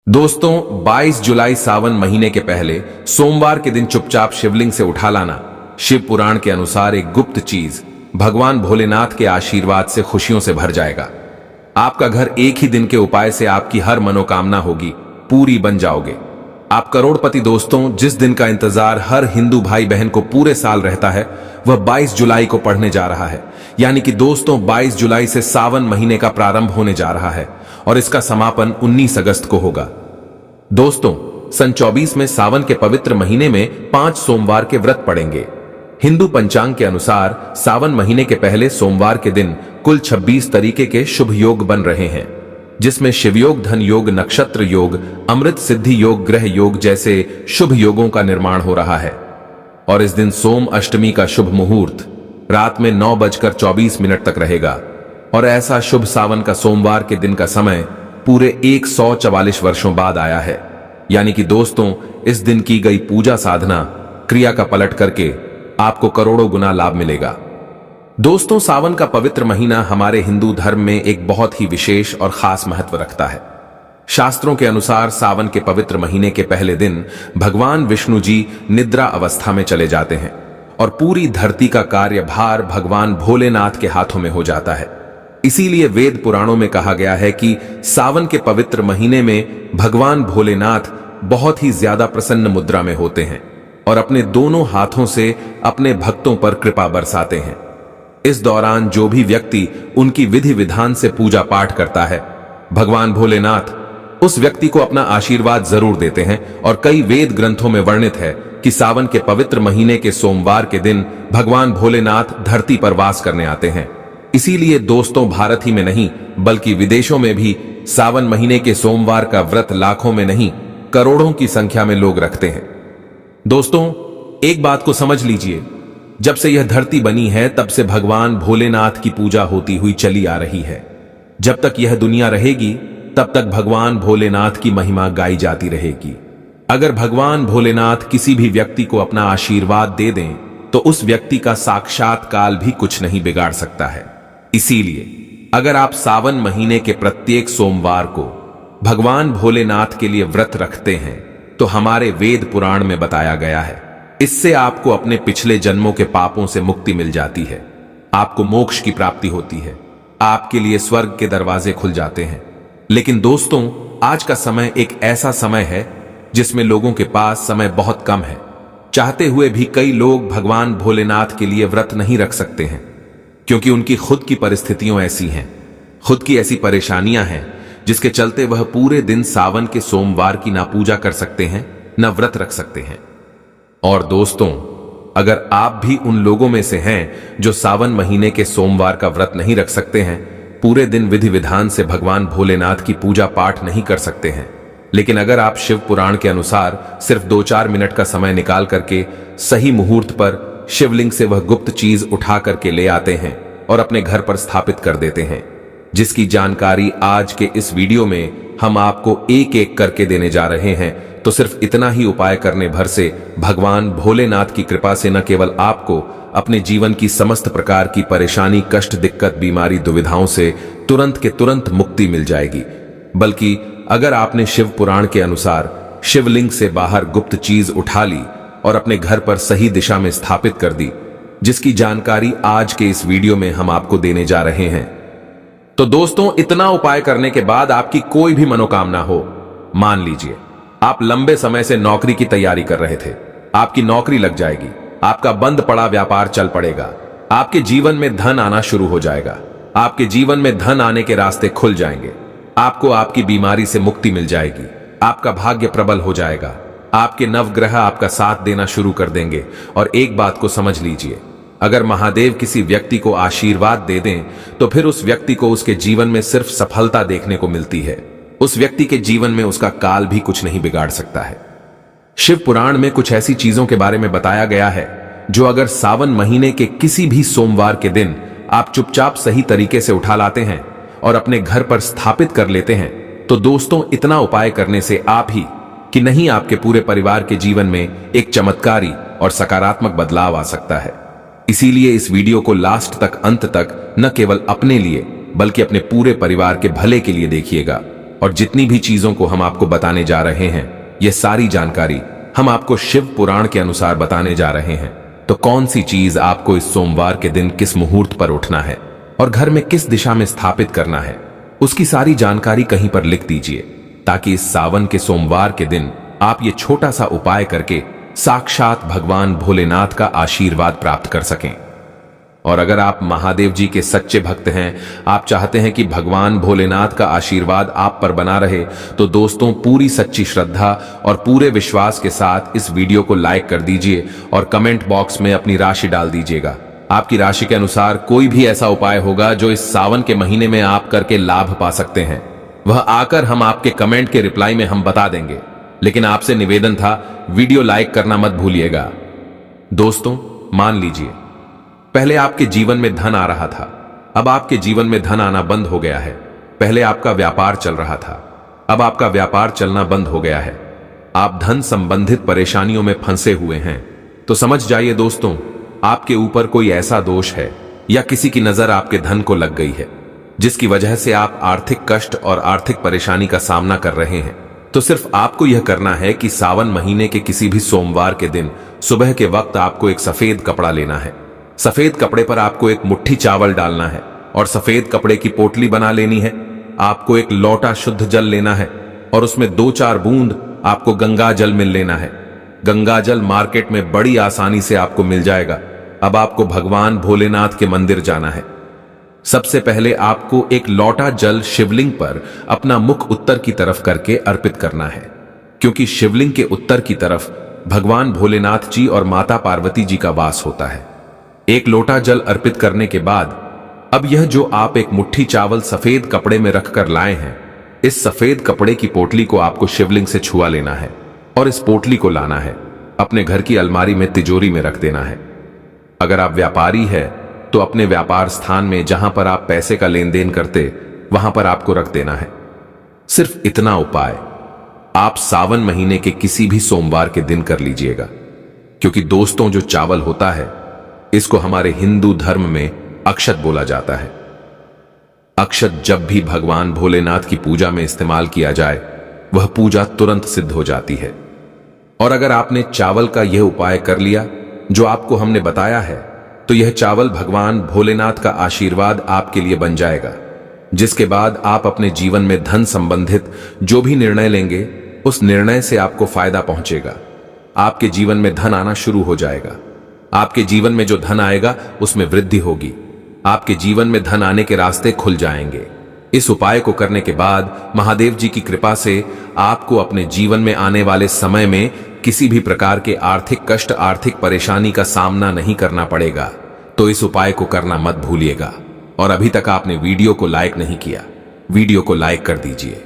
दोस्तों 22 जुलाई सावन महीने के पहले सोमवार के दिन चुपचाप शिवलिंग से उठा लाना शिव पुराण के अनुसार एक गुप्त चीज भगवान भोलेनाथ के आशीर्वाद से खुशियों से भर जाएगा। आपका घर एक ही दिन के उपाय से आपकी हर मनोकामना होगी, पूरी बन जाओगे। आप करोड़पति। दोस्तों, जिस दिन का इंतजार हर हिंदू भाई बहन को पूरे साल रहता है वह 22 जुलाई को पड़ने जा रहा है। यानी कि दोस्तों 22 जुलाई से सावन महीने का प्रारंभ होने जा रहा है और इसका समापन 19 अगस्त को होगा। दोस्तों, सन 24 में सावन के पवित्र महीने में 5 सोमवार के व्रत पड़ेंगे। हिंदू पंचांग के अनुसार सावन महीने के पहले सोमवार के दिन कुल 26 तरीके के शुभ योग बन रहे हैं, जिसमें शिवयोग, धन योग, नक्षत्र योग, अमृत सिद्धि योग, ग्रह योग जैसे शुभ योगों का निर्माण हो रहा है। और इस दिन सोम अष्टमी का शुभ मुहूर्त रात में 9:24 तक रहेगा। और ऐसा शुभ सावन का सोमवार के दिन का समय पूरे 144 वर्षों बाद आया है। यानी कि दोस्तों, इस दिन की गई पूजा साधना क्रिया का पलट करके आपको करोड़ों गुना लाभ मिलेगा। दोस्तों, सावन का पवित्र महीना हमारे हिंदू धर्म में एक बहुत ही विशेष और खास महत्व रखता है। शास्त्रों के अनुसार सावन के पवित्र महीने के पहले दिन भगवान विष्णु जी निद्रा अवस्था में चले जाते हैं और पूरी धरती का कार्यभार भगवान भोलेनाथ के हाथों में हो जाता है। इसीलिए वेद पुराणों में कहा गया है कि सावन के पवित्र महीने में भगवान भोलेनाथ बहुत ही ज्यादा प्रसन्न मुद्रा में होते हैं और अपने दोनों हाथों से अपने भक्तों पर कृपा बरसाते हैं। इस दौरान जो भी व्यक्ति उनकी विधि विधान से पूजा पाठ करता है, भगवान भोलेनाथ उस व्यक्ति को अपना आशीर्वाद जरूर देते हैं। और कई वेद ग्रंथों में वर्णित है कि सावन के पवित्र महीने के सोमवार के दिन भगवान भोलेनाथ धरती पर वास करने आते हैं। इसीलिए दोस्तों, भारत ही में नहीं बल्कि विदेशों में भी सावन महीने के सोमवार का व्रत लाखों में नहीं करोड़ों की संख्या में लोग रखते हैं। दोस्तों, एक बात को समझ लीजिए, जब से यह धरती बनी है तब से भगवान भोलेनाथ की पूजा होती हुई चली आ रही है। जब तक यह दुनिया रहेगी तब तक भगवान भोलेनाथ की महिमा गाई जाती रहेगी। अगर भगवान भोलेनाथ किसी भी व्यक्ति को अपना आशीर्वाद दे दें तो उस व्यक्ति का साक्षात काल भी कुछ नहीं बिगाड़ सकता है। इसीलिए अगर आप सावन महीने के प्रत्येक सोमवार को भगवान भोलेनाथ के लिए व्रत रखते हैं तो हमारे वेद पुराण में बताया गया है, इससे आपको अपने पिछले जन्मों के पापों से मुक्ति मिल जाती है, आपको मोक्ष की प्राप्ति होती है, आपके लिए स्वर्ग के दरवाजे खुल जाते हैं। लेकिन दोस्तों, आज का समय एक ऐसा समय है जिसमें लोगों के पास समय बहुत कम है। चाहते हुए भी कई लोग भगवान भोलेनाथ के लिए व्रत नहीं रख सकते हैं, क्योंकि उनकी खुद की परिस्थितियां ऐसी हैं, खुद की ऐसी परेशानियां हैं जिसके चलते वह पूरे दिन सावन के सोमवार की ना पूजा कर सकते हैं ना व्रत रख सकते हैं। और दोस्तों, अगर आप भी उन लोगों में से हैं जो सावन महीने के सोमवार का व्रत नहीं रख सकते हैं, पूरे दिन विधि विधान से भगवान भोलेनाथ की पूजा पाठ नहीं कर सकते हैं, लेकिन अगर आप शिव पुराण के अनुसार सिर्फ 2-4 मिनट का समय निकाल करके सही मुहूर्त पर शिवलिंग से वह गुप्त चीज उठा करके ले आते हैं और अपने घर पर स्थापित कर देते हैं, जिसकी जानकारी आज के इस वीडियो में हम आपको एक एक करके देने जा रहे हैं, तो सिर्फ इतना ही उपाय करने भर से भगवान भोलेनाथ की कृपा से न केवल आपको अपने जीवन की समस्त प्रकार की परेशानी, कष्ट, दिक्कत, बीमारी, दुविधाओं से तुरंत के तुरंत मुक्ति मिल जाएगी, बल्कि अगर आपने शिव पुराण के अनुसार शिवलिंग से बाहर गुप्त चीज उठा ली और अपने घर पर सही दिशा में स्थापित कर दी, जिसकी जानकारी आज के इस वीडियो में हम आपको देने जा रहे हैं। तो दोस्तों, इतना उपाय करने के बाद आपकी कोई भी मनोकामना हो, मान लीजिए आप लंबे समय से नौकरी की तैयारी कर रहे थे, आपकी नौकरी लग जाएगी, आपका बंद पड़ा व्यापार चल पड़ेगा, आपके जीवन में धन आना शुरू हो जाएगा, आपके जीवन में धन आने के रास्ते खुल जाएंगे, आपको आपकी बीमारी से मुक्ति मिल जाएगी, आपका भाग्य प्रबल हो जाएगा, आपके नवग्रह आपका साथ देना शुरू कर देंगे। और एक बात को समझ लीजिए, अगर महादेव किसी व्यक्ति को आशीर्वाद दे दें तो फिर उस व्यक्ति को उसके जीवन में सिर्फ सफलता देखने को मिलती है। उस व्यक्ति के जीवन में उसका काल भी कुछ नहीं बिगाड़ सकता है। शिव पुराण में कुछ ऐसी चीजों के बारे में बताया गया है जो अगर सावन महीने के किसी भी सोमवार के दिन आप चुपचाप सही तरीके से उठा लाते हैं और अपने घर पर स्थापित कर लेते हैं, तो दोस्तों, इतना उपाय करने से आप ही कि नहीं आपके पूरे परिवार के जीवन में एक चमत्कारी और सकारात्मक बदलाव आ सकता है। इसीलिए इस वीडियो को लास्ट तक, अंत तक न केवल अपने लिए बल्कि अपने पूरे परिवार के भले के लिए देखिएगा। और जितनी भी चीजों को हम आपको बताने जा रहे हैं, यह सारी जानकारी हम आपको शिव पुराण के अनुसार बताने जा रहे हैं। तो कौन सी चीज आपको इस सोमवार के दिन किस मुहूर्त पर उठना है और घर में किस दिशा में स्थापित करना है, उसकी सारी जानकारी कहीं पर लिख दीजिए, ताकि इस सावन के सोमवार के दिन आप ये छोटा सा उपाय करके साक्षात भगवान भोलेनाथ का आशीर्वाद प्राप्त कर सकें। और अगर आप महादेव जी के सच्चे भक्त हैं, आप चाहते हैं कि भगवान भोलेनाथ का आशीर्वाद आप पर बना रहे, तो दोस्तों पूरी सच्ची श्रद्धा और पूरे विश्वास के साथ इस वीडियो को लाइक कर दीजिए और कमेंट बॉक्स में अपनी राशि डाल दीजिएगा। आपकी राशि के अनुसार कोई भी ऐसा उपाय होगा जो इस सावन के महीने में आप करके लाभ पा सकते हैं, वह आकर हम आपके कमेंट के रिप्लाई में हम बता देंगे। लेकिन आपसे निवेदन था, वीडियो लाइक करना मत भूलिएगा। दोस्तों मान लीजिए, पहले आपके जीवन में धन आ रहा था, अब आपके जीवन में धन आना बंद हो गया है। पहले आपका व्यापार चल रहा था, अब आपका व्यापार चलना बंद हो गया है। आप धन संबंधित परेशानियों में फंसे हुए हैं। तो समझ जाइए दोस्तों, आपके ऊपर कोई ऐसा दोष है या किसी की नजर आपके धन को लग गई है, जिसकी वजह से आप आर्थिक कष्ट और आर्थिक परेशानी का सामना कर रहे हैं। तो सिर्फ आपको यह करना है कि सावन महीने के किसी भी सोमवार के दिन सुबह के वक्त आपको एक सफेद कपड़ा लेना है। सफेद कपड़े पर आपको एक मुट्ठी चावल डालना है और सफेद कपड़े की पोटली बना लेनी है। आपको एक लोटा शुद्ध जल लेना है और उसमें 2-4 बूंद आपको गंगा जल मिल लेना है। गंगा जल मार्केट में बड़ी आसानी से आपको मिल जाएगा। अब आपको भगवान भोलेनाथ के मंदिर जाना है। सबसे पहले आपको एक लोटा जल शिवलिंग पर अपना मुख उत्तर की तरफ करके अर्पित करना है, क्योंकि शिवलिंग के उत्तर की तरफ भगवान भोलेनाथ जी और माता पार्वती जी का वास होता है। एक लोटा जल अर्पित करने के बाद अब यह जो आप एक मुट्ठी चावल सफेद कपड़े में रखकर लाए हैं, इस सफेद कपड़े की पोटली को आपको शिवलिंग से छुआ लेना है और इस पोटली को लाना है, अपने घर की अलमारी में तिजोरी में रख देना है। अगर आप व्यापारी है तो अपने व्यापार स्थान में जहां पर आप पैसे का लेन देन करते, वहां पर आपको रख देना है। सिर्फ इतना उपाय आप सावन महीने के किसी भी सोमवार के दिन कर लीजिएगा, क्योंकि दोस्तों जो चावल होता है, इसको हमारे हिंदू धर्म में अक्षत बोला जाता है। अक्षत जब भी भगवान भोलेनाथ की पूजा में इस्तेमाल किया जाए, वह पूजा तुरंत सिद्ध हो जाती है। और अगर आपने चावल का यह उपाय कर लिया जो आपको हमने बताया है, तो यह चावल भगवान भोलेनाथ का आशीर्वाद आपके लिए बन जाएगा, जिसके बाद आप अपने जीवन में धन संबंधित जो भी निर्णय लेंगे, उस निर्णय से आपको फायदा पहुंचेगा। आपके जीवन में धन आना शुरू हो जाएगा। आपके जीवन में जो धन आएगा उसमें वृद्धि होगी। आपके जीवन में धन आने के रास्ते खुल जाएंगे। इस उपाय को करने के बाद महादेव जी की कृपा से आपको अपने जीवन में आने वाले समय में किसी भी प्रकार के आर्थिक कष्ट, आर्थिक परेशानी का सामना नहीं करना पड़ेगा। तो इस उपाय को करना मत भूलिएगा। और अभी तक आपने वीडियो को लाइक नहीं किया, वीडियो को लाइक कर दीजिए।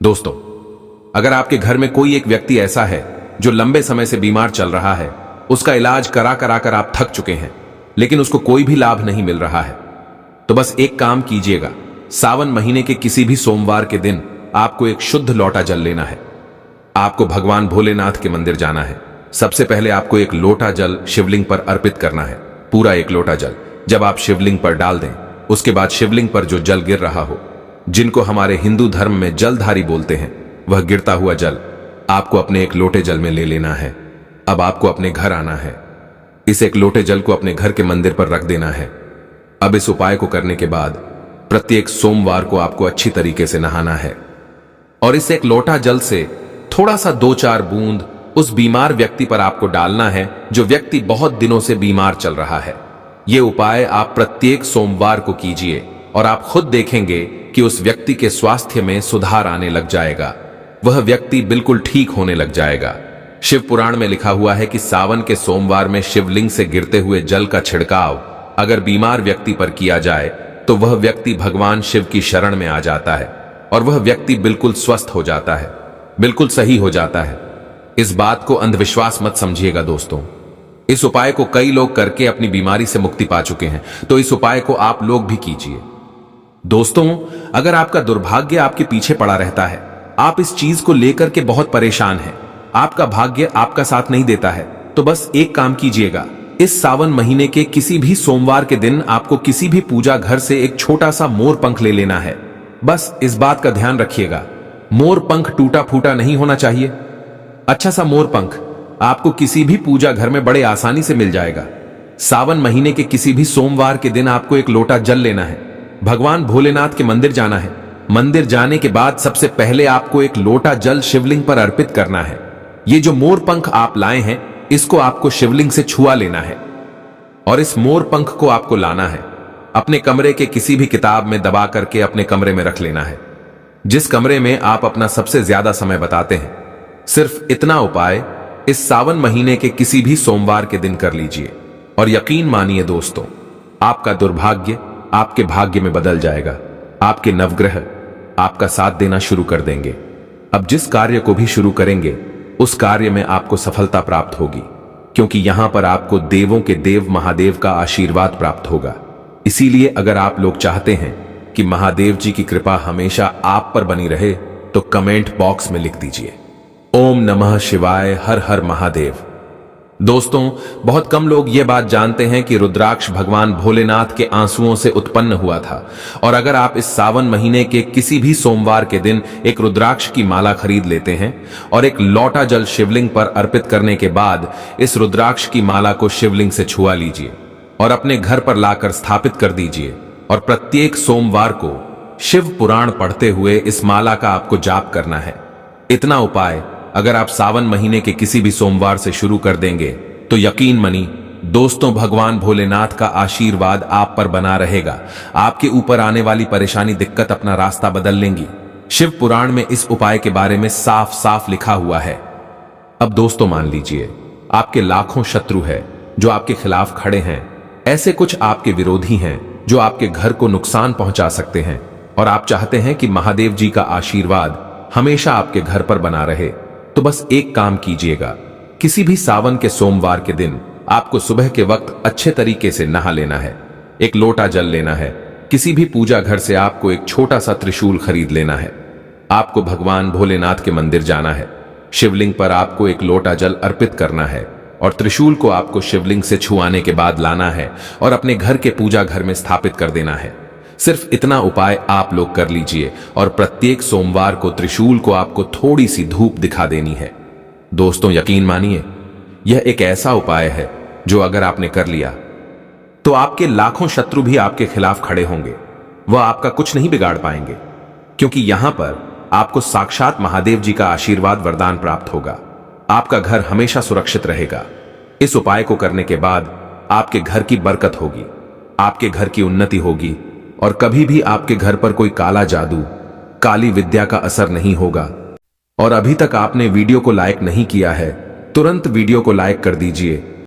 दोस्तों, अगर आपके घर में कोई एक व्यक्ति ऐसा है जो लंबे समय से बीमार चल रहा है, उसका इलाज करा कर आप थक चुके हैं, लेकिन उसको कोई भी लाभ नहीं मिल रहा है, तो बस एक काम कीजिएगा। सावन महीने के किसी भी सोमवार के दिन आपको एक शुद्ध लोटा जल लेना है। आपको भगवान भोलेनाथ के मंदिर जाना है। सबसे पहले आपको एक लोटा जल शिवलिंग पर अर्पित करना है, पूरा एक लोटा जल। जब आप शिवलिंग पर डाल दें, उसके बाद शिवलिंग पर जो जल गिर रहा हो, जिनको हमारे हिंदू धर्म में जलधारी बोलते हैं, वह गिरता हुआ जल आपको अपने एक लोटे जल में ले लेना है। अब आपको अपने घर आना है। इस एक लोटे जल को अपने घर के मंदिर पर रख देना है। अब इस उपाय को करने के बाद प्रत्येक सोमवार को आपको अच्छी तरीके से नहाना है और इस एक लोटा जल से थोड़ा सा 2-4 बूंद उस बीमार व्यक्ति पर आपको डालना है, जो व्यक्ति बहुत दिनों से बीमार चल रहा है। यह उपाय आप प्रत्येक सोमवार को कीजिए और आप खुद देखेंगे कि उस व्यक्ति के स्वास्थ्य में सुधार आने लग जाएगा। वह व्यक्ति बिल्कुल ठीक होने लग जाएगा। शिव पुराण में लिखा हुआ है कि सावन के सोमवार में शिवलिंग से गिरते हुए जल का छिड़काव अगर बीमार व्यक्ति पर किया जाए, तो वह व्यक्ति भगवान शिव की शरण में आ जाता है और वह व्यक्ति बिल्कुल स्वस्थ हो जाता है, बिल्कुल सही हो जाता है। इस बात को अंधविश्वास मत समझिएगा दोस्तों। इस उपाय को कई लोग करके अपनी बीमारी से मुक्ति पा चुके हैं, तो इस उपाय को आप लोग भी कीजिए। दोस्तों, अगर आपका दुर्भाग्य आपके पीछे पड़ा रहता है, आप इस चीज को लेकर के बहुत परेशान हैं, आपका भाग्य आपका साथ नहीं देता है, तो बस एक काम कीजिएगा। इस सावन महीने के किसी भी सोमवार के दिन आपको किसी भी पूजा घर से एक छोटा सा मोर पंख ले लेना है बस इस बात का ध्यान रखिएगा, मोर पंख टूटा फूटा नहीं होना चाहिए। अच्छा सा मोर पंख आपको किसी भी पूजा घर में बड़े आसानी से मिल जाएगा। सावन महीने के किसी भी सोमवार के दिन आपको एक लोटा जल लेना है, भगवान भोलेनाथ के मंदिर जाना है। मंदिर जाने के बाद सबसे पहले आपको एक लोटा जल शिवलिंग पर अर्पित करना है। ये जो मोर पंख आप लाए हैं, इसको आपको शिवलिंग से छुआ लेना है और इस मोर पंख को आपको लाना है, अपने कमरे के किसी भी किताब में दबा करके अपने कमरे में रख लेना है, जिस कमरे में आप अपना सबसे ज्यादा समय बताते हैं। सिर्फ इतना उपाय इस सावन महीने के किसी भी सोमवार के दिन कर लीजिए और यकीन मानिए दोस्तों, आपका दुर्भाग्य आपके भाग्य में बदल जाएगा। आपके नवग्रह आपका साथ देना शुरू कर देंगे। अब जिस कार्य को भी शुरू करेंगे उस कार्य में आपको सफलता प्राप्त होगी, क्योंकि यहां पर आपको देवों के देव महादेव का आशीर्वाद प्राप्त होगा। इसीलिए अगर आप लोग चाहते हैं कि महादेव जी की कृपा हमेशा आप पर बनी रहे तो कमेंट बॉक्स में लिख दीजिए ओम नमः शिवाय, हर हर महादेव। दोस्तों, बहुत कम लोग ये बात जानते हैं कि रुद्राक्ष भगवान भोलेनाथ के आंसुओं से उत्पन्न हुआ था। और अगर आप इस सावन महीने के किसी भी सोमवार के दिन एक रुद्राक्ष की माला खरीद लेते हैं और एक लोटा जल शिवलिंग पर अर्पित करने के बाद इस रुद्राक्ष की माला को शिवलिंग से छुआ लीजिए और अपने घर पर लाकर स्थापित कर दीजिए और प्रत्येक सोमवार को शिव पुराण पढ़ते हुए इस माला का आपको जाप करना है। इतना उपाय अगर आप सावन महीने के किसी भी सोमवार से शुरू कर देंगे तो यकीन मनी दोस्तों, भगवान भोलेनाथ का आशीर्वाद आप पर बना रहेगा। आपके ऊपर आने वाली परेशानी दिक्कत अपना रास्ता बदल लेंगी। शिव पुराण में इस उपाय के बारे में साफ साफ लिखा हुआ है। अब दोस्तों, मान लीजिए आपके लाखों शत्रु है जो आपके खिलाफ खड़े हैं। ऐसे कुछ आपके विरोधी हैं जो आपके घर को नुकसान पहुंचा सकते हैं और आप चाहते हैं कि महादेव जी का आशीर्वाद हमेशा आपके घर पर बना रहे। तो बस एक काम कीजिएगा, किसी भी सावन के सोमवार के दिन आपको सुबह के वक्त अच्छे तरीके से नहा लेना है, एक लोटा जल लेना है, किसी भी पूजा घर से आपको एक छोटा सा त्रिशूल खरीद लेना है, आपको भगवान भोलेनाथ के मंदिर जाना है, शिवलिंग पर आपको एक लोटा जल अर्पित करना है और त्रिशूल को आपको शिवलिंग से छुआने के बाद लाना है और अपने घर के पूजा घर में स्थापित कर देना है। सिर्फ इतना उपाय आप लोग कर लीजिए और प्रत्येक सोमवार को त्रिशूल को आपको थोड़ी सी धूप दिखा देनी है। दोस्तों, यकीन मानिए यह एक ऐसा उपाय है जो अगर आपने कर लिया तो आपके लाखों शत्रु भी आपके खिलाफ खड़े होंगे, वह आपका कुछ नहीं बिगाड़ पाएंगे, क्योंकि यहां पर आपको साक्षात महादेव जी का आशीर्वाद वरदान प्राप्त होगा। आपका घर हमेशा सुरक्षित रहेगा। इस उपाय को करने के बाद आपके घर की बरकत होगी, आपके घर की उन्नति होगी और कभी भी आपके घर पर कोई काला जादू, काली विद्या का असर नहीं होगा। और अभी तक आपने वीडियो को लाइक नहीं किया है, तुरंत वीडियो को लाइक कर दीजिए